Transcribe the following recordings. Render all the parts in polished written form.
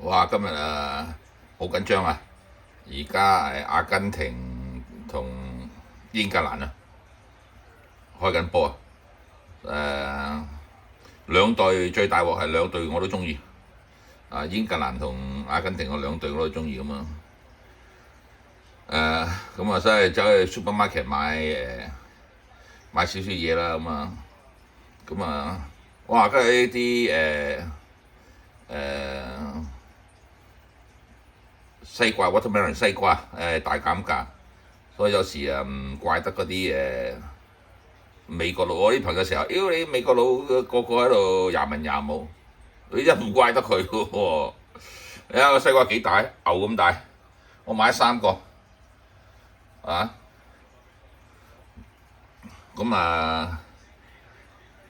哇！今日好緊張啊！而家阿根廷同英格蘭開緊波啊！兩隊最大鑊係兩隊我都中意英格蘭同阿根廷嗰兩隊我都中意咁啊！咁啊，所以走去 supermarket 買少少嘢啦哇！跟住呢啲西瓜 watermelon 西瓜大減價，所以有時唔怪得嗰啲美國佬，我啲朋友成日，妖你美國佬個個喺度廿文廿武，你真唔怪得佢嘅喎。你睇個西瓜幾大，牛咁大，我買3個啊，咁買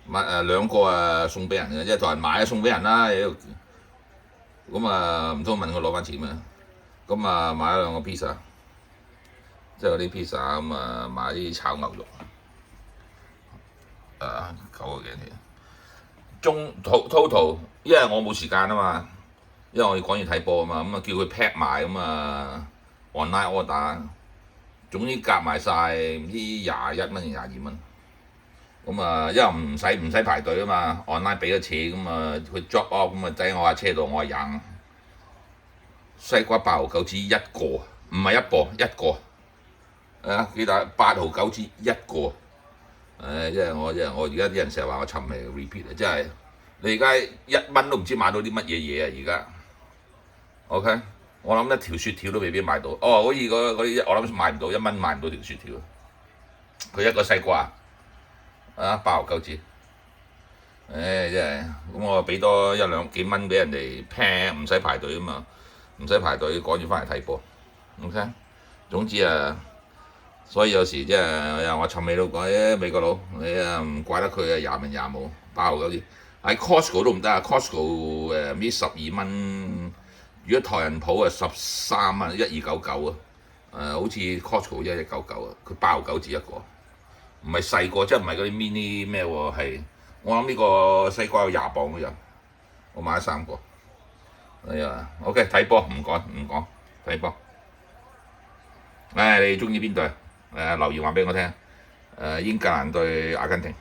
2個送俾人嘅，即係同人買送俾人啦。咁唔通問佢攞翻錢咩？咁買咗2個 pizza，即係嗰啲 pizza 買啲炒牛肉9個幾錢？total，因為我冇時間啊嘛，因為我要趕住睇波啊嘛，叫佢 pack 埋online order，總之夾埋晒唔知21蚊定22蚊。因為唔使排隊啊嘛，online 俾咗錢佢 drop off 擠我架車度，我係贏西瓜8.9毫一個，唔係一磅一個幾大8.9毫一個。即係我而家啲人成日話我尋味 repeat 啊，即係你而家1蚊都唔知買到啲乜嘢嘢啊！而家 OK， 我諗一條雪條都未必買到。好似嗰啲我諗買唔到1蚊買唔到條雪條，佢一個西瓜8.9毫。真係咁我俾多1兩幾蚊俾人哋平，唔使排隊啊嘛，唔使排隊趕住翻嚟睇波。OK， 總之所以有時即係我尋味到講美國佬，你唔怪得佢廿文廿武8.9毫。喺 Costco 都唔得Costco 唔知12蚊，如果台人鋪13蚊1299好似 Costco 1199佢8.9毫一個，唔係細個，即係唔係嗰啲 mini 咩喎，係我諗呢個西瓜有20磅都有，我買咗3個。OK 睇波唔講睇波。你中意邊隊？留言話俾我聽。英格蘭對阿根廷。